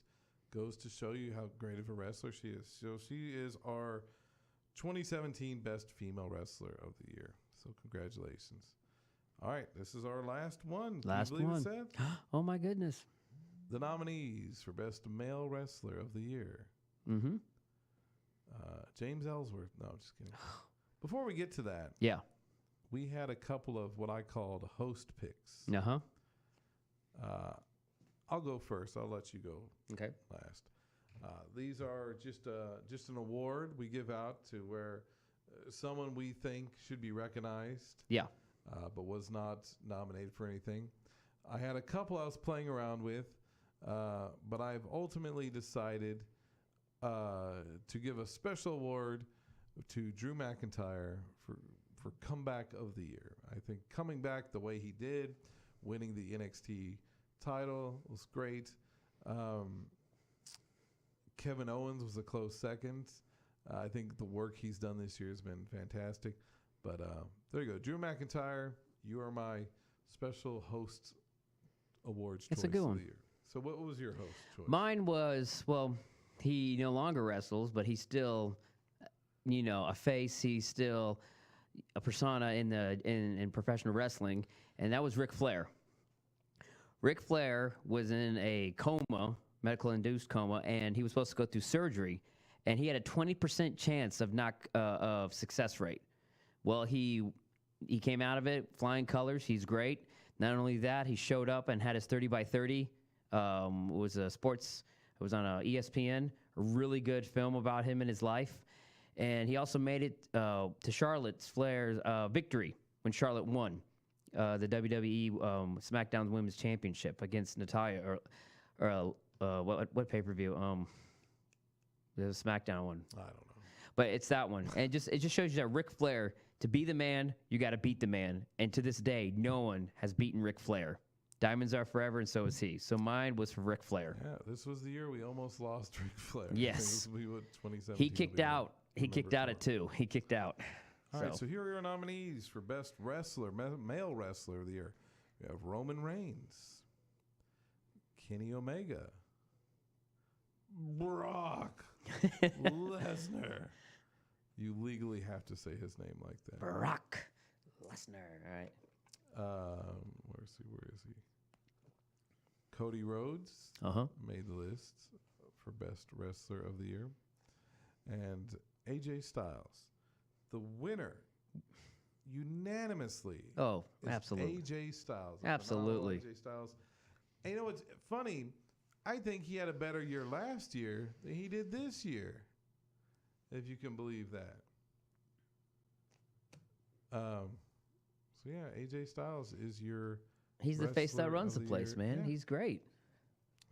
goes to show you how great of a wrestler she is. So she is our 2017 best female wrestler of the year. So congratulations. All right, this is our last one. Last Can you believe one. it, Seth? Oh my goodness. The nominees for best male wrestler of the year. Mm-hmm. James Ellsworth. No, I'm just kidding. Before we get to that, we had a couple of what I called host picks. Uh-huh. I'll go first. I'll let you go last. These are just an award we give out to where someone we think should be recognized. Yeah. But was not nominated for anything. I had a couple I was playing around with, but I've ultimately decided to give a special award to Drew McIntyre for comeback of the year. I think coming back the way he did, winning the NXT title was great. Kevin Owens was a close second. I think the work he's done this year has been fantastic. But there you go. Drew McIntyre, you are my special host awards choice a good of one. the year. So what was your host choice? Mine was, he no longer wrestles, but he's still, a face. He's still a persona in professional wrestling, and that was Ric Flair. Ric Flair was in a coma, medical-induced coma, and he was supposed to go through surgery, and he had a 20% chance of success rate. Well, he came out of it flying colors. He's great. Not only that, he showed up and had his 30 by 30. It was on ESPN, a really good film about him and his life. And he also made it to Flair's victory when Charlotte won the WWE SmackDown Women's Championship against Natalya, or what pay-per-view? The SmackDown one. I don't know. But it's that one. And it just shows you that Ric Flair, to be the man, you got to beat the man. And to this day, no one has beaten Ric Flair. Diamonds are forever, and so is he. So mine was for Ric Flair. Yeah, this was the year we almost lost Ric Flair. Yes. We would 2017. He kicked out. He kicked out at 2. He kicked out. All right, so here are your nominees for best wrestler, male wrestler of the year. We have Roman Reigns, Kenny Omega, Brock Lesnar. You legally have to say his name like that. Brock Lesnar. All right. Where is he? Cody Rhodes made the list for best wrestler of the year. And AJ Styles. The winner unanimously. Oh, is absolutely. AJ Styles. Absolutely. AJ Styles. And you know what's funny? I think he had a better year last year than he did this year. If you can believe that. So yeah, AJ Styles is your. He's the face that wrestler runs of the place, year. man. Yeah. He's great.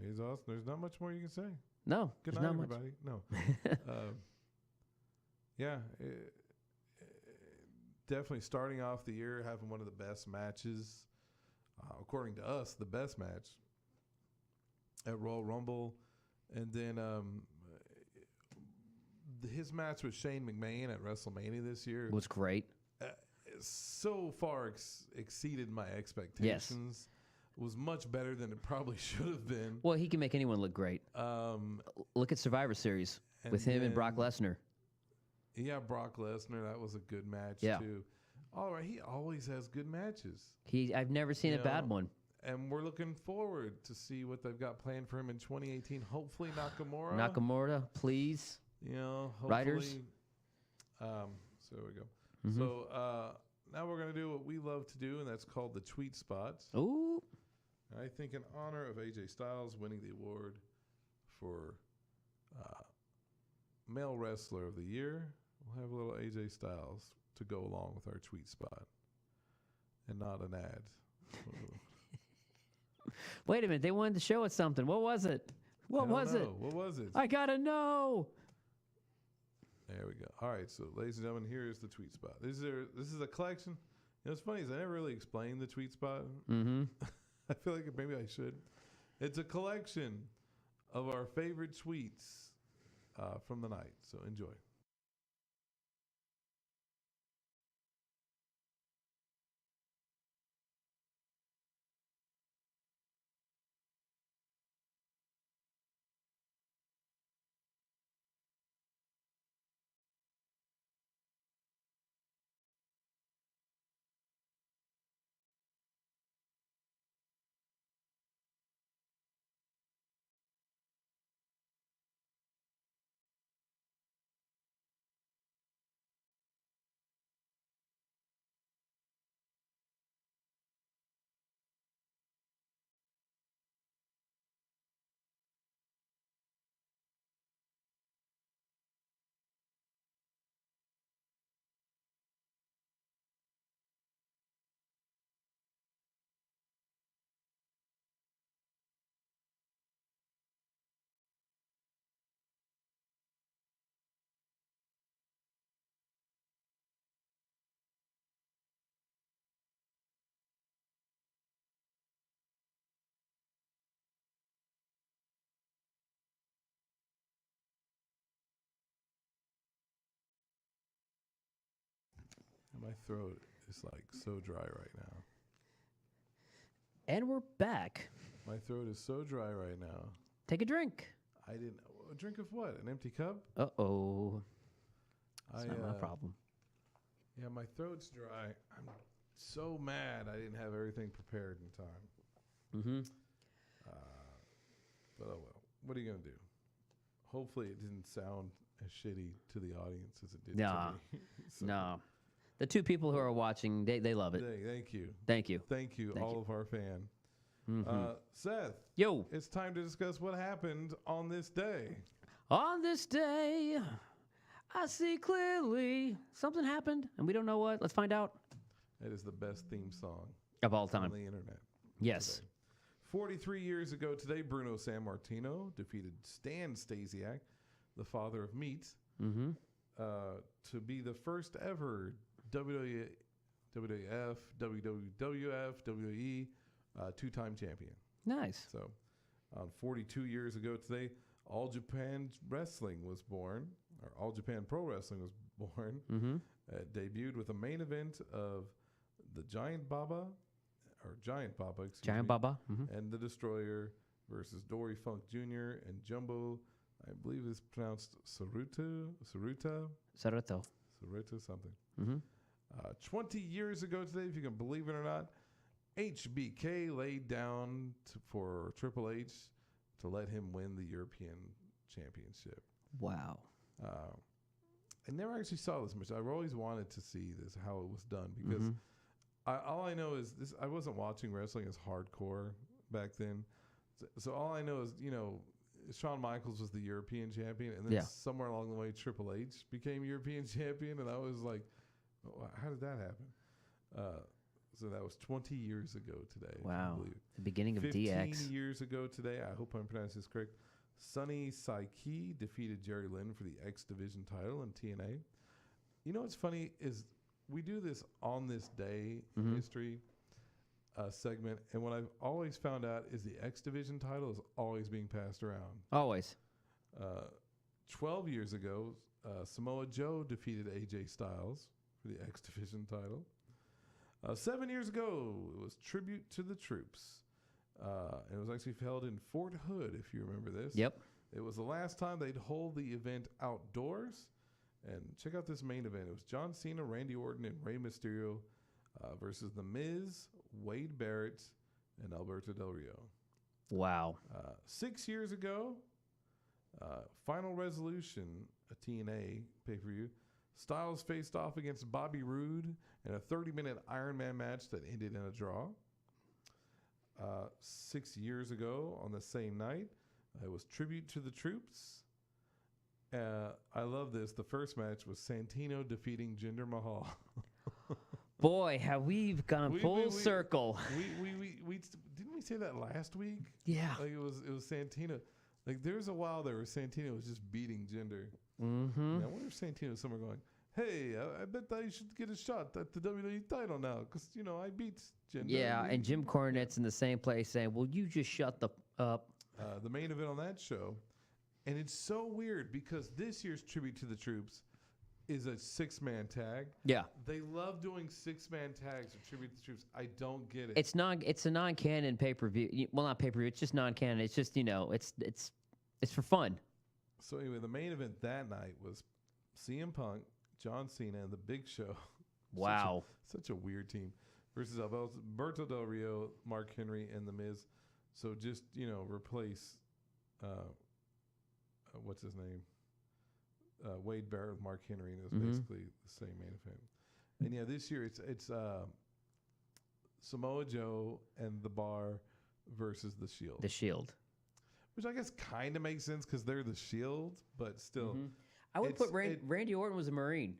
He's awesome. There's not much more you can say. No, Good there's night, not much. everybody. No. Yeah, definitely starting off the year having one of the best matches, according to us, the best match at Royal Rumble, and then his match with Shane McMahon at WrestleMania this year Was great. So far exceeded my expectations. Was much better than it probably should have been. Well, he can make anyone look great. Look at Survivor Series with him and Brock Lesnar. Yeah, Brock Lesnar, that was a good match too. All right, he always has good matches. I've never seen a bad one. And we're looking forward to see what they've got planned for him in 2018. Hopefully Nakamura. Nakamura, please. You know, hopefully. Riders. So there we go. Mm-hmm. So now we're going to do what we love to do, and that's called the tweet spots. Ooh. I think in honor of AJ Styles winning the award for Male Wrestler of the Year, we'll have a little AJ Styles to go along with our tweet spot and not an ad. Wait a minute. They wanted to show us something. What was it? What was it? What was it? I got to know. There we go. All right. So, ladies and gentlemen, here is the tweet spot. This is a collection. You know, what's funny is I never really explained the tweet spot. Mm-hmm. I feel like maybe I should. It's a collection of our favorite tweets from the night. So enjoy. My throat is like so dry right now. And we're back. My throat is so dry right now. Take a drink. I didn't. A drink of what? An empty cup? Uh-oh. That's not my problem. Yeah, my throat's dry. I'm so mad I didn't have everything prepared in time. Mm-hmm. But oh well. What are you going to do? Hopefully it didn't sound as shitty to the audience as it did to me. No. The two people who are watching, they love it. Thank you. Thank you. Thank you, all of our fan. Mm-hmm. Seth. Yo. It's time to discuss what happened on this day. On this day, I see clearly something happened, and we don't know what. Let's find out. It is the best theme song of all time on the internet. Yes. Today. 43 years ago today, Bruno Sammartino defeated Stan Stasiak, the father of Meat, Mm-hmm. To be the first ever WWF, WWF, WWE two-time champion. Nice. So, 42 years ago today, All Japan Wrestling was born, or All Japan Pro Wrestling was born. Mm-hmm. Debuted with a main event of the Giant Baba, Mm-hmm. and the Destroyer versus Dory Funk Jr. and Jumbo. I believe it's pronounced Saruta something. Mm-hmm. 20 years ago today, if you can believe it or not, HBK laid down for Triple H to let him win the European Championship. Wow. I never actually saw this much. I've always wanted to see this, how it was done, because all I know is this. I wasn't watching wrestling as hardcore back then. So all I know is, Shawn Michaels was the European champion, and then somewhere along the way, Triple H became European champion, and I was like, how did that happen? So that was 20 years ago today. Wow. The beginning of 15 DX. 15 years ago today, I hope I'm pronouncing this correct, Sonny Saiki defeated Jerry Lynn for the X Division title in TNA. You know what's funny is we do this on this day in history segment, and what I've always found out is the X Division title is always being passed around. Always. 12 years ago, Samoa Joe defeated AJ Styles for the X Division title. 7 years ago, it was Tribute to the Troops. It was actually held in Fort Hood, if you remember this. Yep. It was the last time they'd hold the event outdoors. And check out this main event. It was John Cena, Randy Orton, and Rey Mysterio versus The Miz, Wade Barrett, and Alberto Del Rio. Wow. 6 years ago, Final Resolution, a TNA pay-per-view, Styles faced off against Bobby Roode in a 30-minute Iron Man match that ended in a draw. 6 years ago, on the same night, it was Tribute to the Troops. I love this. The first match was Santino defeating Jinder Mahal. Boy, have we gone full circle. We didn't we say that last week? Yeah. Like it was Santino. Like there's a while there where Santino was just beating Jinder. Mm-hmm. Now, I wonder if Santino's somewhere going, hey, I bet I should get a shot at the WWE title now because, I beat Jinder. Yeah, and Jim Cornette's in the same place saying, well, you just shut the up. The main event on that show, and it's so weird because this year's Tribute to the Troops is a 6-man tag. Yeah. They love doing 6-man tags of Tribute to the Troops. I don't get it. It's a non-canon pay-per-view. Well, not pay-per-view. It's just non-canon. It's just, it's for fun. So anyway, the main event that night was CM Punk, John Cena, and The Big Show. Wow. Such a weird team. Versus Alberto Del Rio, Mark Henry, and The Miz. So just, replace, what's his name? Wade Barrett with Mark Henry, and it was basically the same main event. And yeah, this year it's Samoa Joe and The Bar versus The Shield. The Shield. Which I guess kind of makes sense because they're the Shield, but still. I would put Randy Orton was a Marine.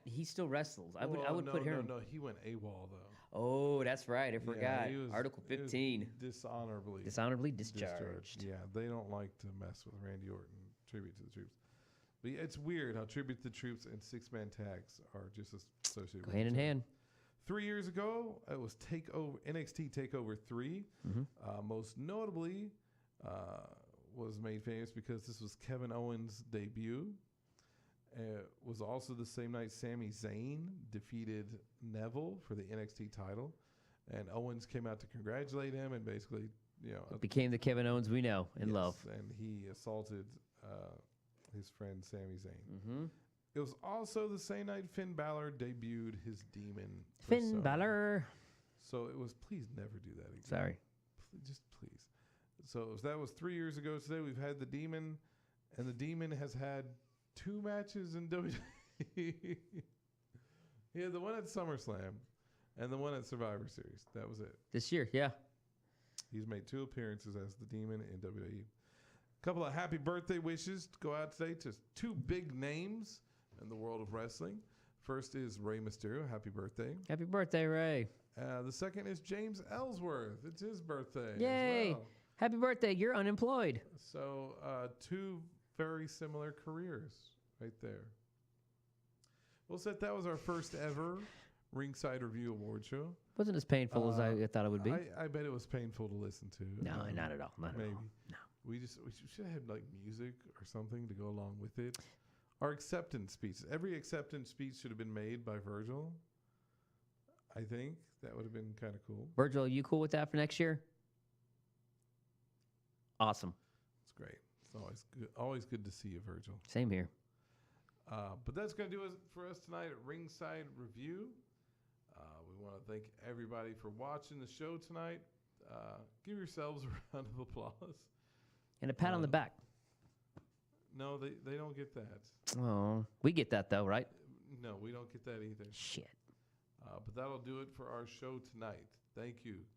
He still wrestles. I would put him. No, he went AWOL though. Oh, that's right. I forgot. He was, Article 15. Dishonorably discharged. Yeah, they don't like to mess with Randy Orton. Tribute to the Troops. But yeah, it's weird how Tribute to the Troops and 6-man tags are just associated. Go hand in hand. 3 years ago, it was NXT Takeover 3. Most notably, was made famous because this was Kevin Owens' debut. It was also the same night Sami Zayn defeated Neville for the NXT title, and Owens came out to congratulate him and basically, It became the Kevin Owens we know and love. And he assaulted his friend Sami Zayn. It was also the same night Finn Balor debuted his demon. Finn Balor. So it was, please never do that again. Sorry. Just please. So that was 3 years ago today. We've had the demon, and the demon has had 2 matches in WWE. He had the one at SummerSlam and the one at Survivor Series. That was it. This year, yeah. He's made 2 appearances as the demon in WWE. A couple of happy birthday wishes to go out today to 2 big names in the world of wrestling. First is Rey Mysterio. Happy birthday. Happy birthday, Ray. The second is James Ellsworth. It's his birthday. Yay. As well. Happy birthday. You're unemployed. So 2 very similar careers right there. Well, Seth, that was our first ever Ringside Review Award show. Wasn't as painful as I thought it would be. I bet it was painful to listen to. No, not at all. Not maybe. at all. No. We should have like music or something to go along with it. Our acceptance speech. Every acceptance speech should have been made by Virgil. I think that would have been kind of cool. Virgil, you cool with that for next year? Awesome. It's great. It's always good. Always good to see you, Virgil. Same here. But that's going to do it for us tonight at Ringside Review. We want to thank everybody for watching the show tonight. Give yourselves a round of applause. And a pat on the back. No, they don't get that. Oh, we get that though, right? No, we don't get that either. Shit. But that'll do it for our show tonight. Thank you. Good